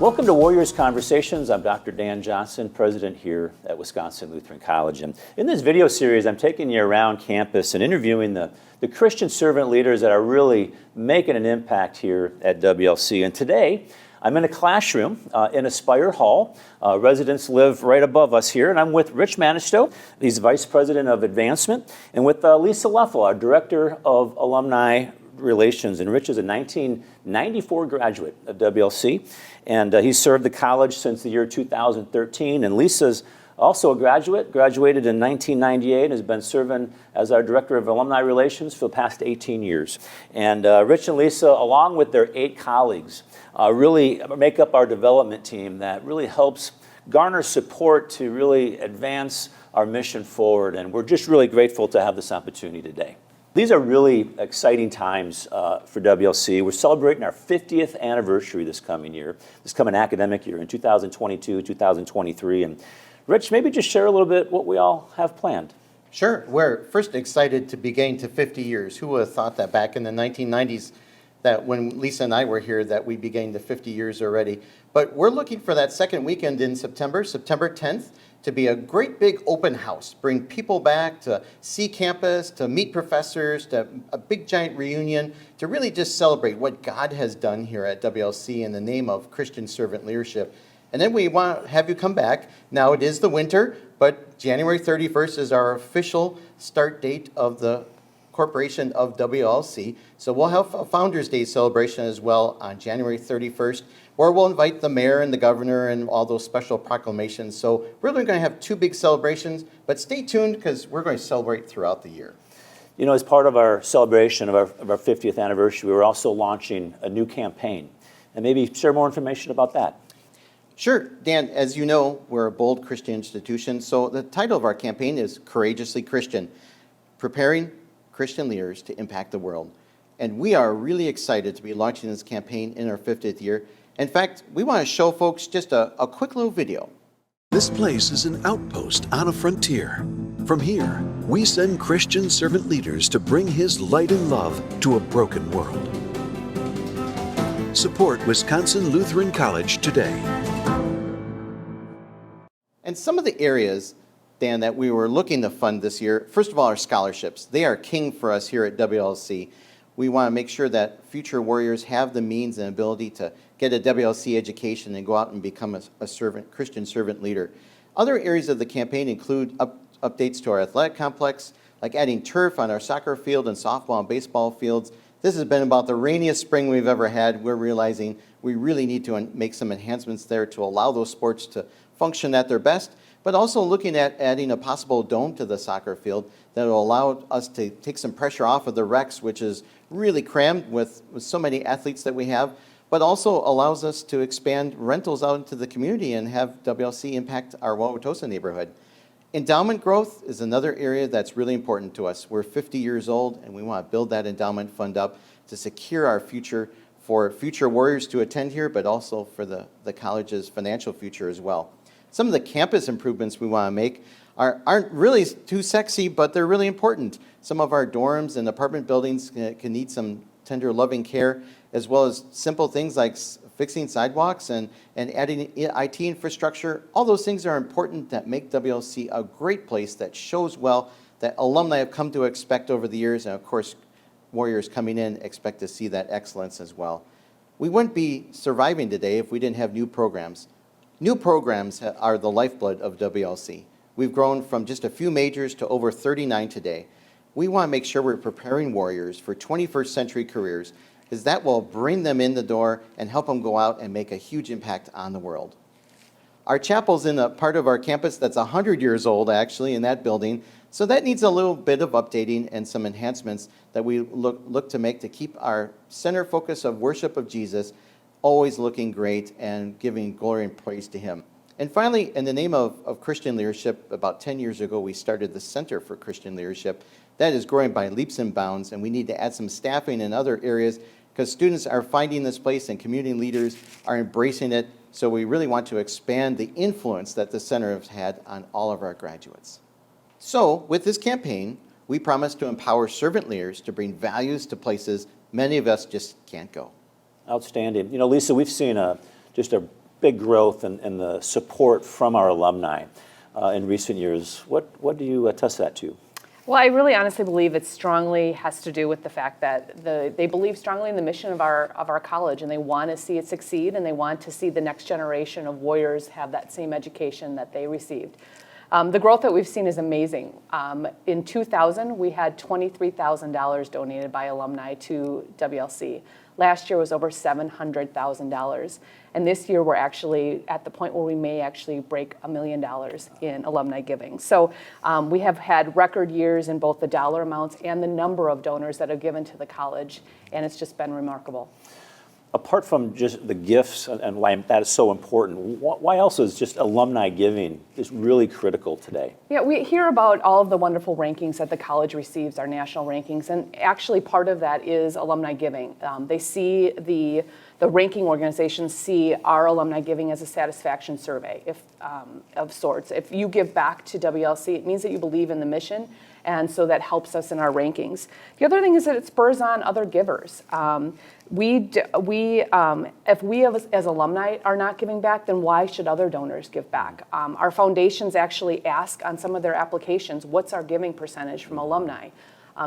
Welcome to Warriors Conversations. I'm Dr. Dan Johnson, president here at Wisconsin Lutheran College. And in this video series, I'm taking you around campus and interviewing the Christian servant leaders that are really making an impact here at WLC. And today, I'm in a classroom in Aspire Hall. Residents live right above us here, and I'm with Rich Mannisto. He's Vice President of Advancement, and with Lisa Leffel, our Director of Alumni Relations. And Rich is a 1994 graduate of WLC, and he's served the college since the year 2013. And Lisa's also a graduated in 1998, and has been serving as our Director of Alumni Relations for the past 18 years. And Rich and Lisa, along with their 8 colleagues, really make up our development team that really helps garner support to really advance our mission forward. And we're just really grateful to have this opportunity today. These are really exciting times for WLC. We're celebrating our 50th anniversary this coming academic year in 2022, 2023. And Rich, maybe just share a little bit what we all have planned. Sure. We're first excited to be getting to 50 years. Who would have thought that back in the 1990s, that when Lisa and I were here, that we'd be getting to 50 years already. But we're looking for that second weekend in September 10th, to be a great big open house. Bring people back to see campus, to meet professors, to a big giant reunion, to really just celebrate what God has done here at WLC in the name of Christian servant leadership. And then we want to have you come back. Now it is the winter, but January 31st is our official start date of the corporation of WLC. So we'll have a Founders Day celebration as well on January 31st, where we'll invite the mayor and the governor and all those special proclamations. So we're really going to have 2 big celebrations, but stay tuned because we're going to celebrate throughout the year. You know, as part of our celebration of our 50th anniversary, we're also launching a new campaign. And maybe share more information about that. Sure. Dan, as you know, we're a bold Christian institution. So the title of our campaign is Courageously Christian, preparing Christian leaders to impact the world. And we are really excited to be launching this campaign in our 50th year. In fact, we want to show folks just a quick little video. This place is an outpost on a frontier. From here, we send Christian servant leaders to bring His light and love to a broken world. Support Wisconsin Lutheran College today. And some of the areas, Dan, that we were looking to fund this year, first of all, our scholarships. They are king for us here at WLC. We want to make sure that future warriors have the means and ability to get a WLC education and go out and become a Christian servant leader. Other areas of the campaign include updates to our athletic complex, like adding turf on our soccer field and softball and baseball fields. This has been about the rainiest spring we've ever had. We're realizing we really need to make some enhancements there to allow those sports to function at their best, but also looking at adding a possible dome to the soccer field that will allow us to take some pressure off of the recs, which is really crammed with so many athletes that we have, but also allows us to expand rentals out into the community and have WLC impact our Wauwatosa neighborhood. Endowment growth is another area that's really important to us. We're 50 years old, and we want to build that endowment fund up to secure our future for future warriors to attend here, but also for the college's financial future as well. Some of the campus improvements we want to make aren't really too sexy, but they're really important. Some of our dorms and apartment buildings can need some tender, loving care, as well as simple things like fixing sidewalks and adding IT infrastructure. All those things are important that make WLC a great place that shows well that alumni have come to expect over the years, and of course, warriors coming in expect to see that excellence as well. We wouldn't be surviving today if we didn't have new programs. New programs are the lifeblood of WLC. We've grown from just a few majors to over 39 today. We want to make sure we're preparing warriors for 21st century careers, because that will bring them in the door and help them go out and make a huge impact on the world. Our chapel's in a part of our campus that's 100 years old, actually, in that building. So that needs a little bit of updating and some enhancements that we look to make to keep our center focus of worship of Jesus always looking great and giving glory and praise to Him. And finally, in the name of Christian leadership, about 10 years ago, we started the Center for Christian Leadership. That is growing by leaps and bounds, and we need to add some staffing in other areas because students are finding this place and community leaders are embracing it. So we really want to expand the influence that the center has had on all of our graduates. So with this campaign, we promise to empower servant leaders to bring values to places many of us just can't go. Outstanding. You know, Lisa, we've seen just a big growth and the support from our alumni in recent years. What do you attest that to? Well, I really honestly believe it strongly has to do with the fact that they believe strongly in the mission of our college, and they want to see it succeed, and they want to see the next generation of warriors have that same education that they received. The growth that we've seen is amazing. In 2000, we had $23,000 donated by alumni to WLC. Last year was over $700,000. And this year we're actually at the point where we may actually break $1 million in alumni giving. So we have had record years in both the dollar amounts and the number of donors that have given to the college, and it's just been remarkable. Apart from just the gifts and why that is so important, why else is just alumni giving is really critical today? Yeah, we hear about all of the wonderful rankings that the college receives, our national rankings, and actually part of that is alumni giving. They see the ranking organizations see our alumni giving as a satisfaction survey of sorts. If you give back to WLC, it means that you believe in the mission, and so that helps us in our rankings. The other thing is that it spurs on other givers. If we as alumni are not giving back, then why should other donors give back? Our foundations actually ask on some of their applications, what's our giving percentage from alumni?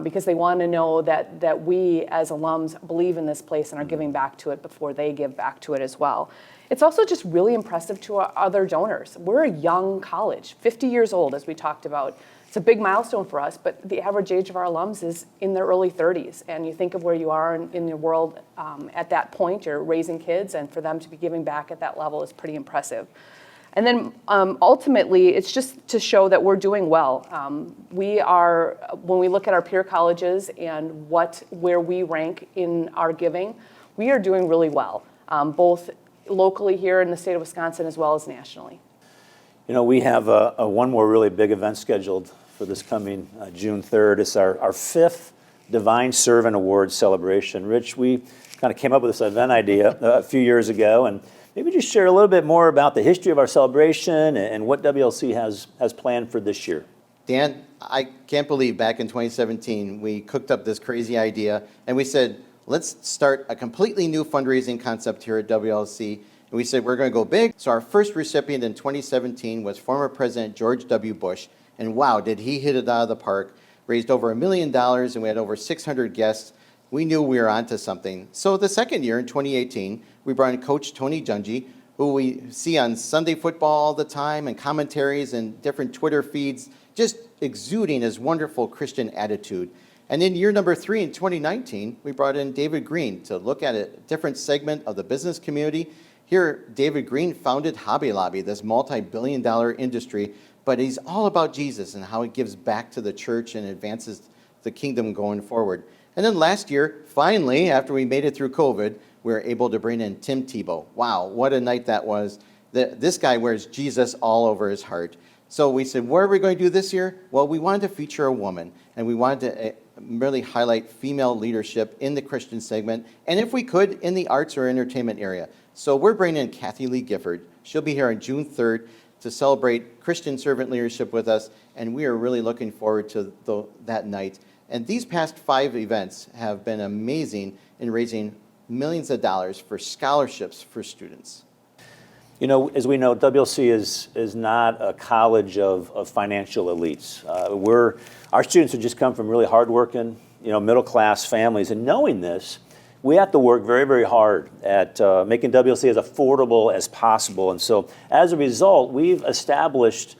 Because they want to know that we as alums believe in this place and are giving back to it before they give back to it as well. It's also just really impressive to our other donors. We're a young college, 50 years old, as we talked about. It's a big milestone for us, but the average age of our alums is in their early 30s. And you think of where you are in the world at that point, you're raising kids, and for them to be giving back at that level is pretty impressive. And then ultimately, it's just to show that we're doing well. When we look at our peer colleges and where we rank in our giving, we are doing really well, both locally here in the state of Wisconsin as well as nationally. You know, we have one more really big event scheduled for this coming June 3rd. It's our fifth Divine Servant Awards celebration. Rich, we kind of came up with this event idea a few years ago, and maybe just share a little bit more about the history of our celebration and what WLC has planned for this year. Dan, I can't believe back in 2017 we cooked up this crazy idea and we said, let's start a completely new fundraising concept here at WLC. And we said we're going to go big. So our first recipient in 2017 was former President George W. Bush. And wow, did he hit it out of the park. Raised over $1 million and we had over 600 guests. We knew we were onto something. So the second year in 2018, we brought in Coach Tony Dungy, who we see on Sunday football all the time and commentaries and different Twitter feeds, just exuding his wonderful Christian attitude. And in year number 3 in 2019, we brought in David Green to look at a different segment of the business community. Here, David Green founded Hobby Lobby, this multi-billion-dollar industry, but he's all about Jesus and how he gives back to the church and advances the kingdom going forward. And then last year, finally, after we made it through COVID, we were able to bring in Tim Tebow. Wow, what a night that was. This guy wears Jesus all over his heart. So we said, what are we going to do this year? Well, we wanted to feature a woman, and we wanted to really highlight female leadership in the Christian segment, and if we could, in the arts or entertainment area. So we're bringing in Kathy Lee Gifford. She'll be here on June 3rd to celebrate Christian servant leadership with us, and we are really looking forward to that night. And these past 5 events have been amazing in raising millions of dollars for scholarships for students. You know, as we know, WLC is not a college of financial elites. Our students have just come from really hardworking, middle-class families, and knowing this, we have to work very, very hard at making WLC as affordable as possible. And so, as a result, we've established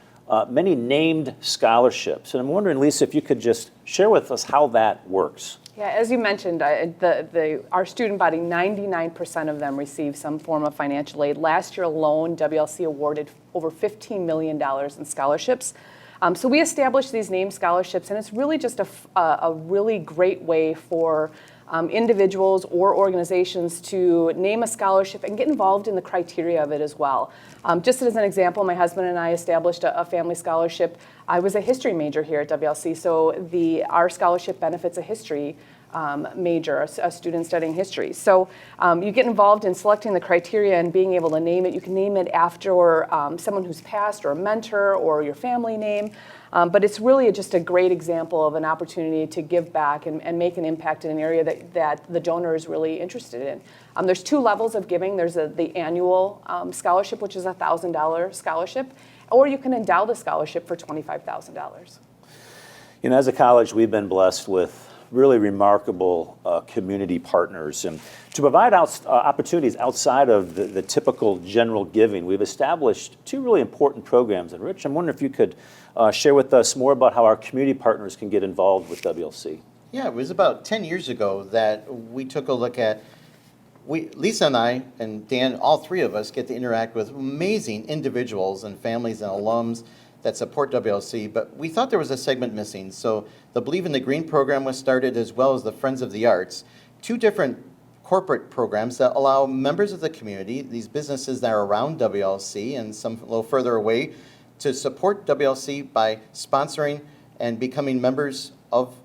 many named scholarships. And I'm wondering, Lisa, if you could just share with us how that works. Yeah, as you mentioned, our student body, 99% of them receive some form of financial aid. Last year alone, WLC awarded over $15 million in scholarships. So we established these named scholarships, and it's really just a really great way for individuals or organizations to name a scholarship and get involved in the criteria of it as well. Just as an example, my husband and I established a family scholarship. I was a history major here at WLC, so our scholarship benefits a history major, a student studying history. So you get involved in selecting the criteria and being able to name it. You can name it after someone who's passed or a mentor or your family name. But it's really just a great example of an opportunity to give back and make an impact in an area that the donor is really interested in. There's 2 levels of giving. There's the annual scholarship, which is a $1,000 scholarship, or you can endow the scholarship for $25,000. You know, as a college, we've been blessed with really remarkable community partners. And to provide opportunities outside of the typical general giving, we've established 2 really important programs. And Rich, I'm wondering if you could share with us more about how our community partners can get involved with WLC. Yeah, it was about 10 years ago that we took a look at, Lisa and I and Dan, all 3 of us get to interact with amazing individuals and families and alums that support WLC, but we thought there was a segment missing. So the Believe in the Green program was started, as well as the Friends of the Arts, 2 different corporate programs that allow members of the community, these businesses that are around WLC and some a little further away, to support WLC by sponsoring and becoming members of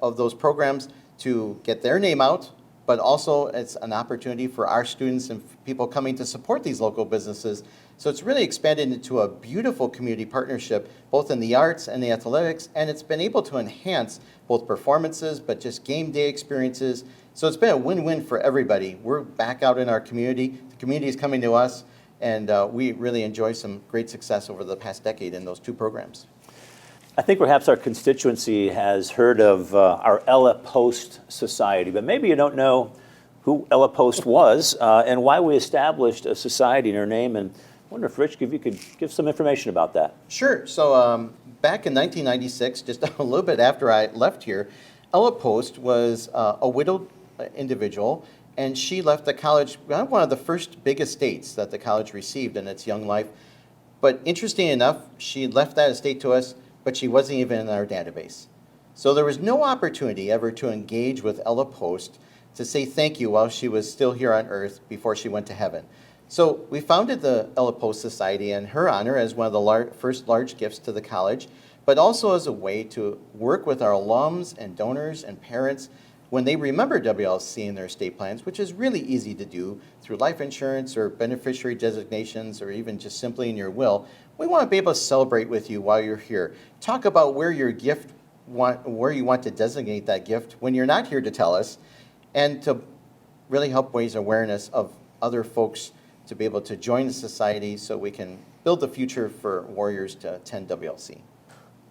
those programs to get their name out, but also it's an opportunity for our students and people coming to support these local businesses. So it's really expanded into a beautiful community partnership, both in the arts and the athletics, and it's been able to enhance both performances, but just game day experiences. So it's been a win-win for everybody. We're back out in our community, the community is coming to us, and we really enjoy some great success over the past decade in those 2 programs. I think perhaps our constituency has heard of our Ella Post Society, but maybe you don't know who Ella Post was and why we established a society in her name. And I wonder if Rich, if you could give some information about that. Sure. So back in 1996, just a little bit after I left here, Ella Post was a widowed individual, and she left the college, one of the first big estates that the college received in its young life. But interesting enough, she left that estate to us, but she wasn't even in our database. So there was no opportunity ever to engage with Ella Post to say thank you while she was still here on earth before she went to heaven. So we founded the Ella Post Society in her honor as one of the first large gifts to the college, but also as a way to work with our alums and donors and parents when they remember WLC in their estate plans, which is really easy to do through life insurance or beneficiary designations or even just simply in your will. We want to be able to celebrate with you while you're here. Talk about where your gift where you want to designate that gift when you're not here to tell us, and to really help raise awareness of other folks to be able to join the society so we can build the future for warriors to attend WLC.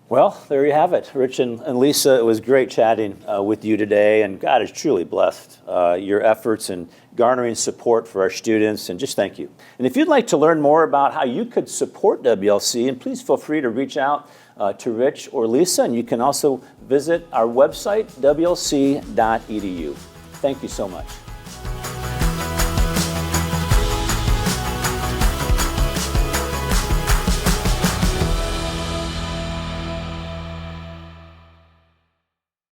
Well, there you have it. Rich and Lisa, it was great chatting with you today, and God has truly blessed your efforts in garnering support for our students, and just thank you. And if you'd like to learn more about how you could support WLC, and please feel free to reach out to Rich or Lisa, and you can also visit our website, wlc.edu. Thank you so much.